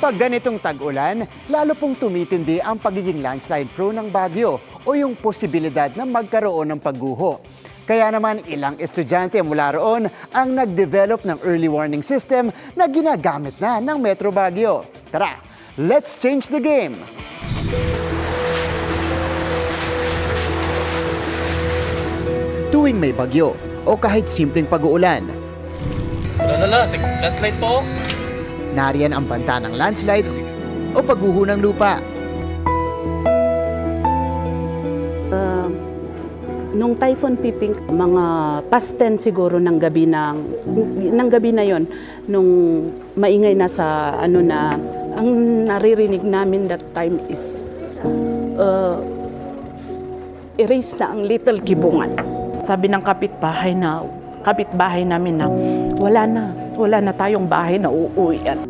Kapag ganitong tag-ulan, lalo pong tumitindi ang pagiging landslide prone ng Baguio o yung posibilidad na magkaroon ng pagguho. Kaya naman ilang estudyante mula roon ang nag-develop ng early warning system na ginagamit na ng Metro Baguio. Tara, let's change the game! Tuwing may bagyo o kahit simpleng pag-uulan, Landslide po. nariyan ang banta ng landslide o pagguho ng lupa. Nung Typhoon Piping, mga past 10 siguro ng gabi na yon, nung maingay na sa ang naririnig namin that time is erase na ang Little Kibungan. Sabi ng kapitbahay namin na wala na tayong bahay na uuwian.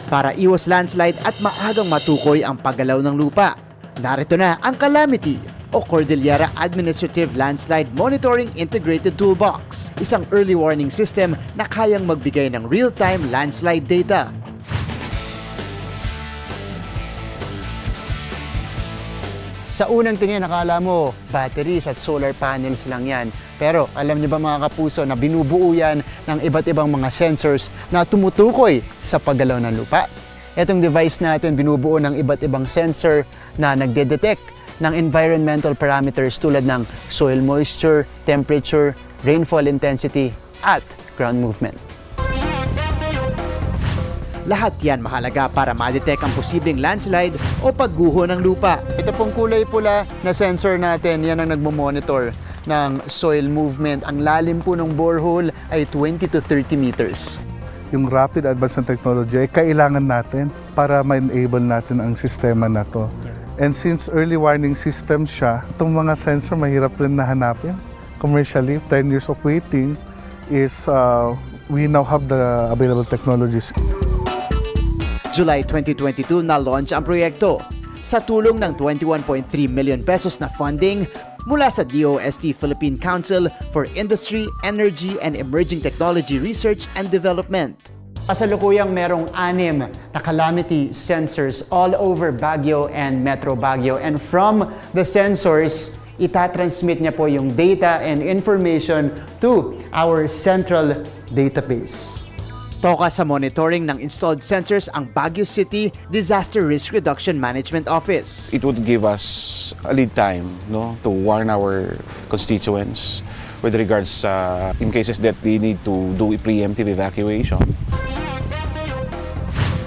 Para iwas landslide at maagang matukoy ang paggalaw ng lupa, narito na ang Calamity o Cordillera Administrative Landslide Monitoring Integrated Toolbox, isang early warning system na kayang magbigay ng real-time landslide data. Sa unang tingin, nakala mo batteries at solar panels lang yan. Pero alam niyo ba mga kapuso na binubuo yan ng iba't ibang mga sensors na tumutukoy sa paggalaw ng lupa? Itong device natin binubuo ng iba't ibang sensor na nagde-detect ng environmental parameters tulad ng soil moisture, temperature, rainfall intensity, at ground movement. Lahat yan mahalaga para ma-detect ang posibleng landslide o pagguho ng lupa. Ito pong kulay pula na sensor natin, yan ang nagmo-monitor ng soil movement. Ang lalim po ng borehole ay 20 to 30 meters. Yung rapid advance ng technology ay kailangan natin para ma-enable natin ang sistema na to. And since early warning system siya, itong mga sensor mahirap rin na hanapin. Commercially, 10 years of waiting is we now have the available technologies. July 2022 na-launch ang proyekto. Sa tulong ng 21.3 million pesos na funding mula sa DOST Philippine Council for Industry, Energy, and Emerging Technology Research and Development. Kasalukuyang merong 6 na calamity sensors all over Baguio and Metro Baguio. And from the sensors, itatransmit niya po yung data and information to our central database. Toka sa monitoring ng installed sensors ang Baguio City Disaster Risk Reduction Management Office. It would give us a lead time, no, to warn our constituents with regards in cases that they need to do a preemptive evacuation.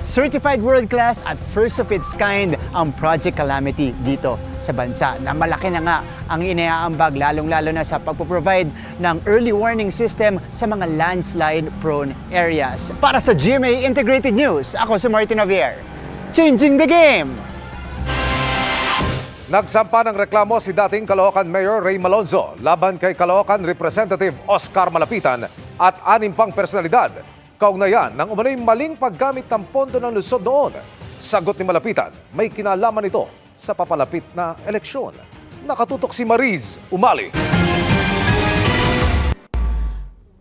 Certified world-class at first of its kind ang Project Calamity dito sa bansa na malaki na nga ang inaambag lalong-lalo na sa pagpo-provide ng early warning system sa mga landslide-prone areas. Para sa GMA Integrated News, ako si Martin Javier. Changing the game! Nagsampa ng reklamo si dating Caloocan Mayor Ray Malonzo laban kay Caloocan Representative Oscar Malapitan at 6 pang personalidad. Kaugnayan ng umano'y maling paggamit ng pondo ng lungsod noon. Sagot ni Malapitan, may kinalaman ito sa papalapit na eleksyon. Nakatutok si Mariz Umali.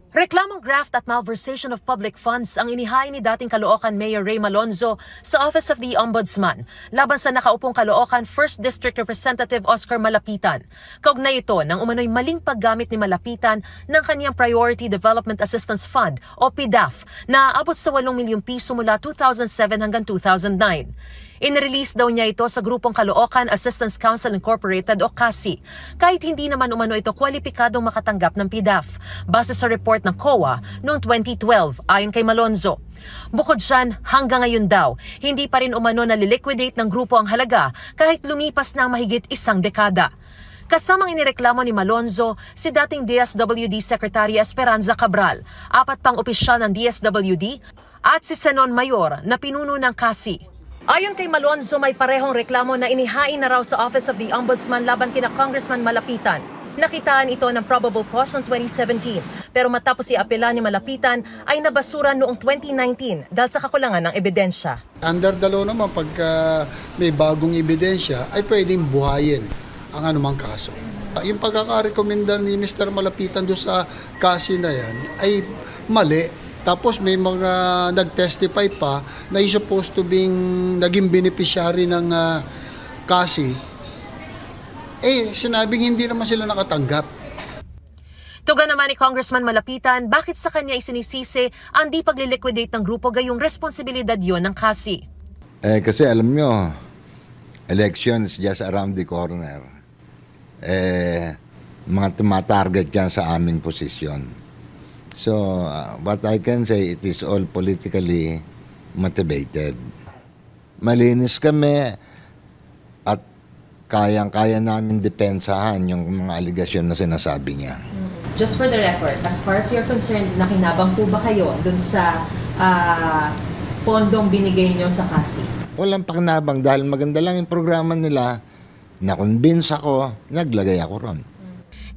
Reklamong graft at malversation of public funds ang inihain ni dating Caloocan Mayor Ray Malonzo sa Office of the Ombudsman laban sa nakaupong Caloocan 1st District Representative Oscar Malapitan. Kaugnay ito ng umano'y maling paggamit ni Malapitan ng kanyang Priority Development Assistance Fund o PDAF na aabot sa 8 milyong piso mula 2007 hanggang 2009. Inirelease daw niya ito sa grupong Caloocan Assistance Council Incorporated o CASI, kahit hindi naman umano ito kwalipikadong makatanggap ng PDAF, base sa report ng COA noong 2012 ayon kay Malonzo. Bukod dyan, hanggang ngayon daw, hindi pa rin umano naliliquidate ng grupo ang halaga kahit lumipas na mahigit 1 dekada. Kasamang inireklamo ni Malonzo si dating DSWD Secretary Esperanza Cabral, 4 pang opisyal ng DSWD at si Senon Mayor na pinuno ng CASI. Ayon kay Malonzo, may parehong reklamo na inihain na raw sa Office of the Ombudsman laban kina Congressman Malapitan. Nakitaan ito ng probable cause noong 2017, pero matapos iapela ni Malapitan ay nabasura noong 2019 dahil sa kakulangan ng ebidensya. Under the law naman, pagka may bagong ebidensya, ay pwedeng buhayin ang anumang kaso. Yung pagkakarekomenda ni Mr. Malapitan doon sa kasi na yan ay mali. Tapos may mga nag-testify pa na yung supposed to being naging beneficiary ng kasi. Sinabing hindi naman sila nakatanggap. Tuga naman ni Congressman Malapitan, bakit sa kanya isinisisi ang di pagliliquidate ng grupo gayong responsibilidad yon ng kasi? Kasi alam nyo, elections just around the corner. Mga tumatarget yan sa aming posisyon. So, what I can say, it is all politically motivated. Malinis kami at kayang-kaya namin depensahan yung mga aligasyon na sinasabi niya. Just for the record, as far as you're concerned, nakinabang po ba kayo dun sa pondong binigay nyo sa kasi? Walang pakinabang dahil maganda lang yung programa nila, na-convince ako, naglagay ako ron.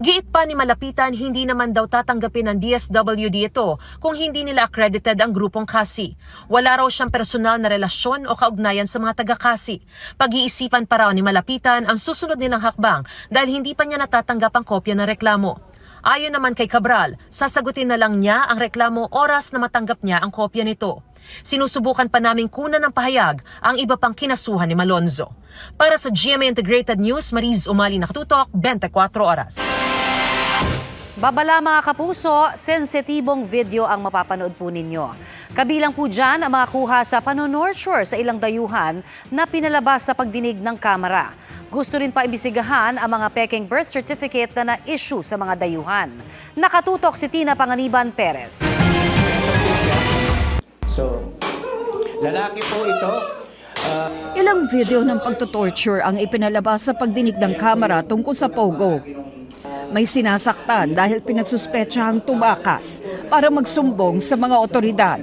Giit pa ni Malapitan, hindi naman daw tatanggapin ng DSWD ito kung hindi nila accredited ang grupong kasi. Wala raw siyang personal na relasyon o kaugnayan sa mga taga-kasi. Pag-iisipan pa raw ni Malapitan ang susunod nilang hakbang dahil hindi pa niya natatanggap ang kopya ng reklamo. Ayon naman kay Cabral, sasagutin na lang niya ang reklamo oras na matanggap niya ang kopya nito. Sinusubukan pa naming kunan ng pahayag ang iba pang kinasuhan ni Malonzo. Para sa GMA Integrated News, Mariz Umali nakatutok, 24 oras. Babala mga kapuso, sensitibong video ang mapapanood po ninyo. Kabilang po dyan ang mga kuha sa panonorture sa ilang dayuhan na pinalabas sa pagdinig ng kamera. Gusto rin pa imbisigahan ang mga peking birth certificate na na-issue sa mga dayuhan. Nakatutok si Tina Panganiban Perez. So, lalaki po ito. Ilang video ng pagtutorture ang ipinalabas sa pagdinig ng kamera tungkol sa Pogo. May sinasaktan dahil pinagsuspetsahang tumakas para magsumbong sa mga otoridad.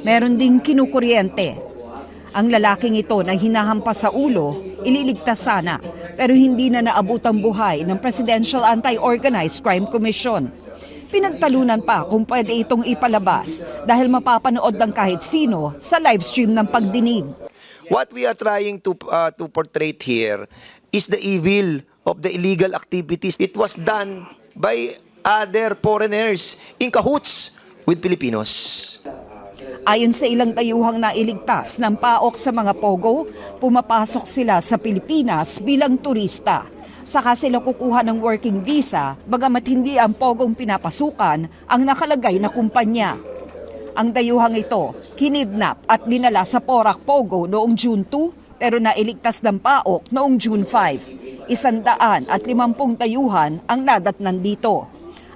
Meron ding kinukuryente. Ang lalaking ito na hinahampas sa ulo, ililigtas sana, pero hindi na naabot ang buhay ng Presidential Anti-Organized Crime Commission. Pinagtalunan pa kung pwede itong ipalabas dahil mapapanood ng kahit sino sa livestream ng pagdinig. What we are trying to portray here is the evil of the illegal activities. It was done by other foreigners in cahoots with Filipinos. Ayon sa ilang dayuhang nailigtas ng paok sa mga Pogo, pumapasok sila sa Pilipinas bilang turista. Saka sila kukuha ng working visa, bagamat hindi ang Pogong pinapasukan ang nakalagay na kumpanya. Ang dayuhang ito, kinidnap at dinala sa Porac Pogo noong June 2, pero nailigtas ng paok noong June 5. 150 dayuhan ang nadatnan dito.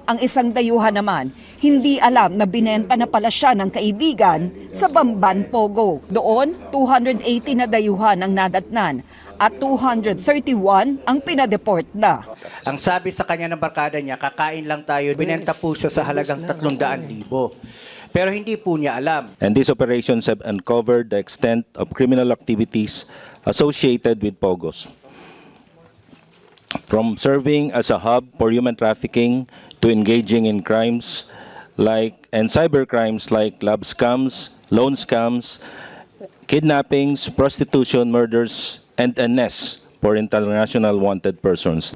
Ang isang dayuhan naman, hindi alam na binenta na pala siya ng kaibigan sa Bamban Pogo. Doon, 280 na dayuhan ang nadatnan at 231 ang pinadeport na. Ang sabi sa kanya ng barkada niya, kakain lang tayo, binenta po siya sa halagang 300,000. Pero hindi po niya alam. And these operations have uncovered the extent of criminal activities associated with Pogos. From serving as a hub for human trafficking to engaging in crimes and cyber crimes like love scams, loan scams, kidnappings, prostitution, murders, and a nest for international wanted persons.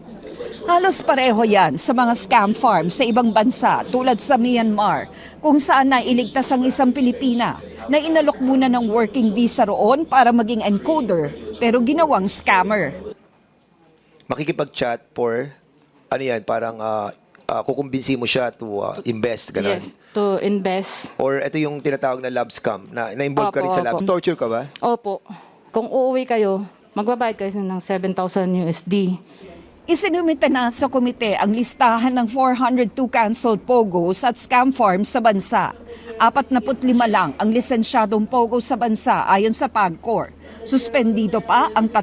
Halos pareho yan sa mga scam farms sa ibang bansa tulad sa Myanmar, kung saan nailigtas ang isang Pilipina na inalok muna ng working visa roon para maging encoder pero ginawang scammer. Makikipag-chat for, ano yan, parang kukumbinsi mo siya to invest, gano'n. Yes, to invest. Or ito yung tinatawag na love scam, na-involve ka rin sa love. Torture ka ba? Opo. Kung uuwi kayo, magbabayad kayo ng 7,000 USD. Isinumite na sa komite ang listahan ng 402 canceled Pogos at scam farms sa bansa. 45 lang ang lisensyadong Pogo sa bansa ayon sa PAGCOR. Suspendido pa ang 3.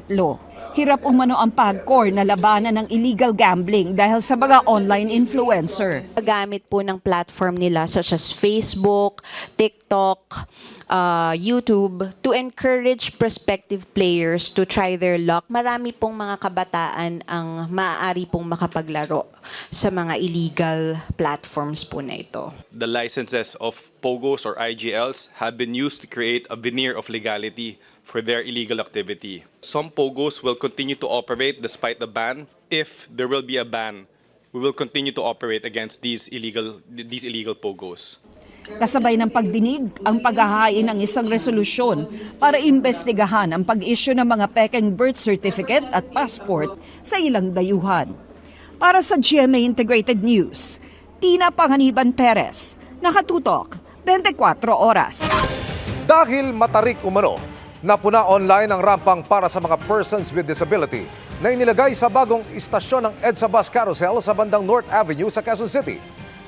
Hirap umano ang PAGCOR na labanan ng illegal gambling dahil sa mga online influencer. Gamit po ng platform nila such as Facebook, TikTok, YouTube to encourage prospective players to try their luck. Marami pong mga kabataan ang maaari pong makapaglaro sa mga illegal platforms po na ito. The licenses of POGOs or IGLs have been used to create a veneer of legality for their illegal activity. Some POGOs will continue to operate despite the ban. If there will be a ban, we will continue to operate against these illegal POGOs. Kasabay ng pagdinig ang paghahain ng isang resolusyon para imbestigahan ang pag-issue ng mga pekeng birth certificate at passport sa ilang dayuhan. Para sa GMA Integrated News, Tina Panganiban Perez, nakatutok 24 oras. Dahil matarik umano, napuna online ang rampang para sa mga persons with disability na inilagay sa bagong istasyon ng EDSA Bus Carousel sa bandang North Avenue sa Quezon City.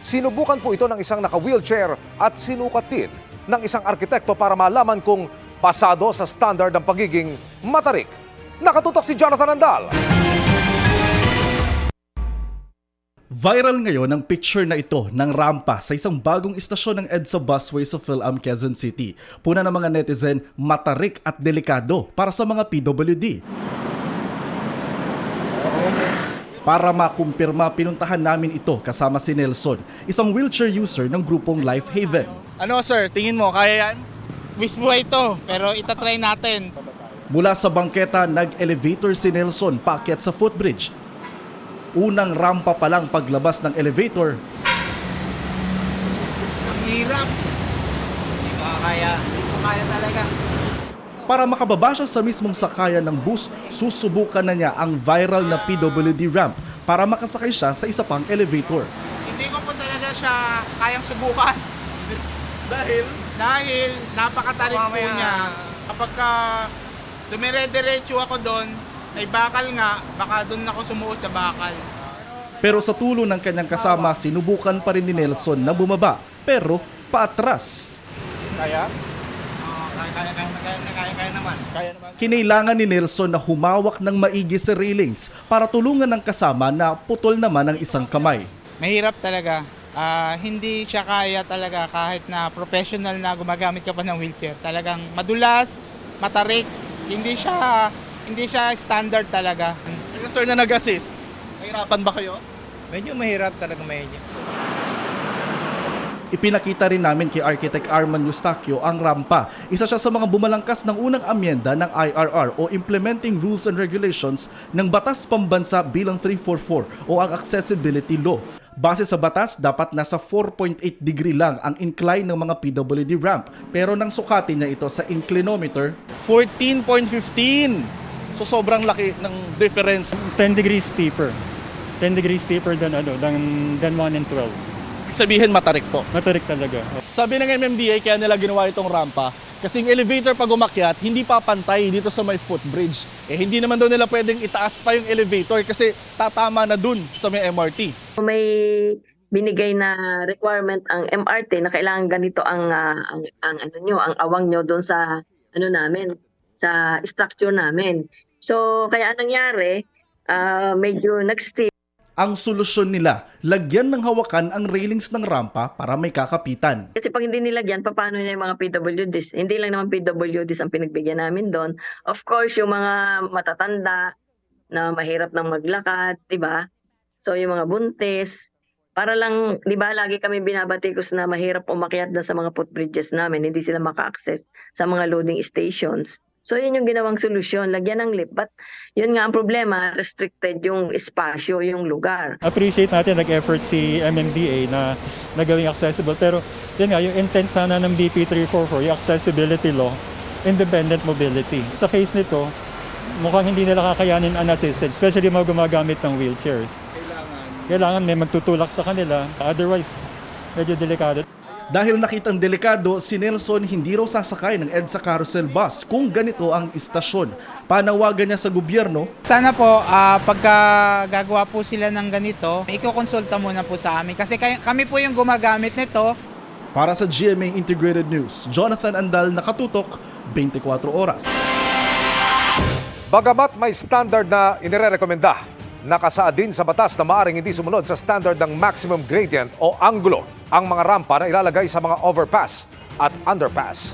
Sinubukan po ito ng isang naka-wheelchair at sinukat din ng isang arkitekto para malaman kung pasado sa standard ng pagiging matarik. Nakatutok si Jonathan Andal. Viral ngayon ang picture na ito ng rampa sa isang bagong istasyon ng EDSA Busway sa Phil-Am, Quezon City. Puna ng mga netizen, matarik at delikado para sa mga PWD. Para makumpirma, pinuntahan namin ito kasama si Nelson, isang wheelchair user ng grupong Life Haven. Ano sir, tingin mo, kaya yan? Wish buhay ito, pero itatry natin. Mula sa bangketa, nag-elevator si Nelson paakyat sa footbridge. Unang rampa pa lang paglabas ng elevator. Ang hirap. Hindi ko kaya talaga. Para makababa siya sa mismong sakayan ng bus, susubukan na niya ang viral na PWD ramp para makasakay siya sa isa pang elevator. Hindi ko po talaga siya kayang subukan. Dahil napakatarik po niya. Kapag dumire-diretso ako doon, ay bakal nga, baka doon ako sumuot sa bakal. Pero sa tulong ng kanyang kasama, sinubukan pa rin ni Nelson na bumaba, pero paatras. Kaya? Kaya naman. Kinailangan ni Nelson na humawak ng maigi sa railings para tulungan ng kasama na putol naman ang isang kamay. Mahirap talaga. Hindi siya kaya talaga kahit na professional na gumagamit ka pa ng wheelchair. Talagang madulas, matarik, hindi siya standard talaga. Yung sir na nag-assist, mahirapan ba kayo? Medyo mahirap talaga medyo. Ipinakita rin namin kay Architect Arman Eustaquio ang rampa. Isa siya sa mga bumalangkas ng unang amyenda ng IRR o Implementing Rules and Regulations ng Batas Pambansa bilang 344 o ang Accessibility Law. Base sa batas, dapat nasa 4.8 degree lang ang incline ng mga PWD ramp. Pero nang sukatin niya ito sa inclinometer, 14.15. So sobrang laki ng difference. 10 degrees steeper. 10 degrees steeper than 1 and 12. Sabihin matarik po. Matarik talaga. Sabi ng MMDA kaya nila ginawa itong rampa kasi yung elevator pag umakyat hindi pa pantay dito sa may footbridge. Hindi naman daw nila pwedeng itaas pa yung elevator kasi tatama na dun sa may MRT. May binigay na requirement ang MRT na kailangan ganito ang awang nyo doon sa sa structure namin. So kaya anong nangyari, medyo nag-stick. ang solusyon nila, lagyan ng hawakan ang railings ng rampa para may kakapitan. Kasi pag hindi nilagyan, paano na yung mga PWDs? Hindi lang naman PWDs ang pinagbigyan namin doon. Of course, yung mga matatanda na mahirap nang maglakad, di ba? So yung mga buntis, para lang, di ba, lagi kami binabatikos na mahirap umakyat na sa mga footbridges namin, hindi sila maka-access sa mga loading stations. So yun yung ginawang solusyon, lagyan ng lift. But yun nga ang problema, restricted yung espasyo, yung lugar. Appreciate natin nag-effort si MMDA na nagawing accessible. Pero yun nga, yung intent sana ng BP 344, yung accessibility law, independent mobility. Sa case nito, mukhang hindi nila kakayanin unassisted, especially mga gumagamit ng wheelchairs. Kailangan may magtutulak sa kanila, otherwise medyo delikado. Dahil nakitang delikado, si Nelson hindi raw sasakay ng EDSA Carousel Bus kung ganito ang istasyon. Panawagan niya sa gobyerno, sana po, pagka gagawa po sila ng ganito, ikukonsulta muna po sa amin. Kasi kami po yung gumagamit nito. Para sa GMA Integrated News, Jonathan Andal, nakatutok, 24 oras. Bagamat may standard na inirekomenda, nakasaad din sa batas na maaring hindi sumunod sa standard ng maximum gradient o anggulo ang mga rampa na ilalagay sa mga overpass at underpass.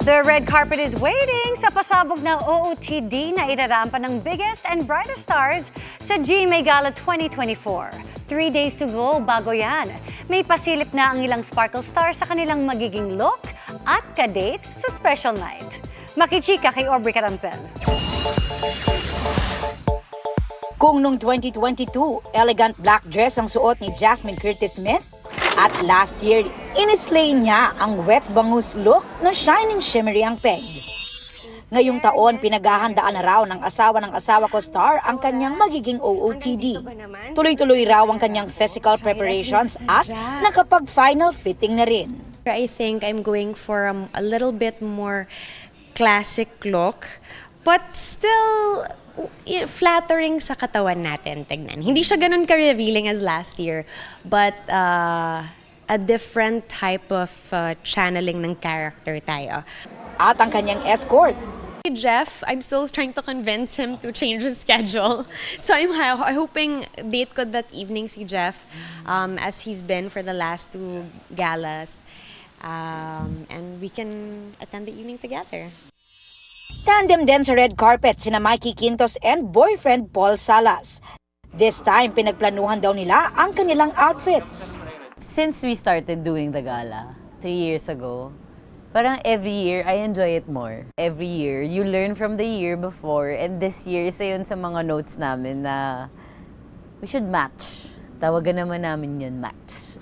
The red carpet is waiting sa pasabog ng OOTD na irarampa ng biggest and brightest stars sa GMA Gala 2024. 3 days to go bago yan. May pasilip na ang ilang sparkle stars sa kanilang magiging look at kadate sa special night. Makichika kay Aubrey Carampel. Kung noong 2022, elegant black dress ang suot ni Jasmine Curtis Smith, at last year, inislay niya ang wet bangus look na shining shimmery ang peg. Ngayong taon, pinaghahandaan na raw ng asawa ko star ang kanyang magiging OOTD. Tuloy-tuloy raw ang kanyang physical preparations at nakapag-final fitting na rin. I think I'm going for a little bit more classic look, but still flattering sa katawan natin tignan. Hindi siya ganun ka-revealing as last year, but a different type of channeling ng character tayo. At ang kanyang escort, Jeff, I'm still trying to convince him to change his schedule. So I'm hoping date ko that evening si Jeff, as he's been for the last 2 galas. And we can attend the evening together. tandem din sa red carpet sina Mikey Quintos and boyfriend Paul Salas. This time, pinagplanuhan daw nila ang kanilang outfits. Since we started doing the gala 3 years ago, parang every year, I enjoy it more. Every year, you learn from the year before, and this year, isa yun sa mga notes namin na we should match. Tawagan naman namin yun, match.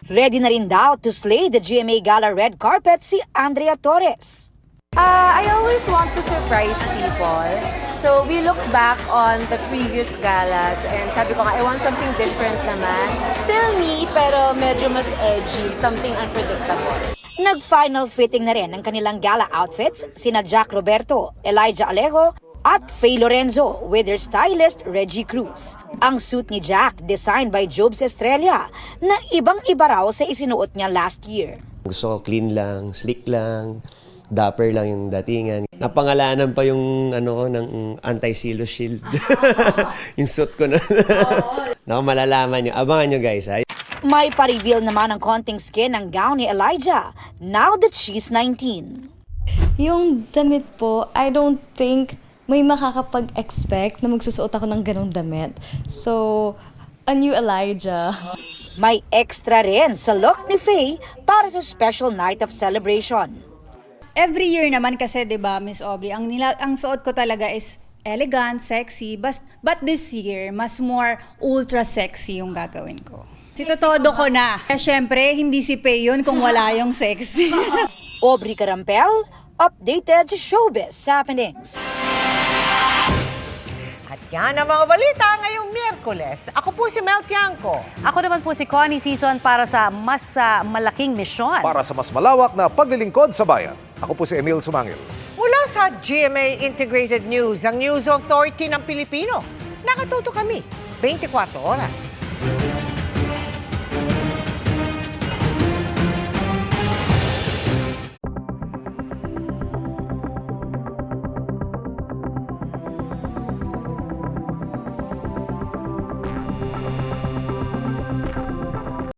Ready na rin daw to slay the GMA Gala red carpet si Andrea Torres. I always want to surprise people. So we look back on the previous galas and sabi ko nga, I want something different naman. Still me, pero medyo mas edgy, something unpredictable. Nag-final fitting na rin ng kanilang gala outfits sina Jack Roberto, Elijah Alejo at Faye Lorenzo with their stylist Reggie Cruz. Ang suit ni Jack designed by Jobs Estrella na ibang-iba raw sa isinuot niya last year. Gusto ko clean lang, slick lang, dapper lang yung datingan. Napangalanan pa yung ng anti-silo shield. Yung suit ko na. Naku, malalaman nyo. Abangan nyo guys, ha? May pa-reveal naman ng konting skin ng gown ni Elijah now that she's 19. Yung damit po, I don't think may makakapag-expect na magsusuot ako ng ganong damit. So, a new Elijah. May extra rin sa look ni Faye para sa special night of celebration. Every year naman kasi, 'di ba, Miss Aubrey, ang suot ko talaga is elegant, sexy, but this year mas more ultra sexy yung gagawin ko. Todo ko na. Kaya syempre, hindi si Faye yun kung wala yung sexy. Aubrey Carampel, updated sa showbiz happenings. At yan ang mga balita ngayong Miyerkules. Ako po si Mel Tiangco. Ako naman po si Connie Season para sa mas malaking misyon. Para sa mas malawak na paglilingkod sa bayan. Ako po si Emil Sumangil. Mula sa GMA Integrated News, ang News Authority ng Pilipino. Nakatuto kami 24 oras.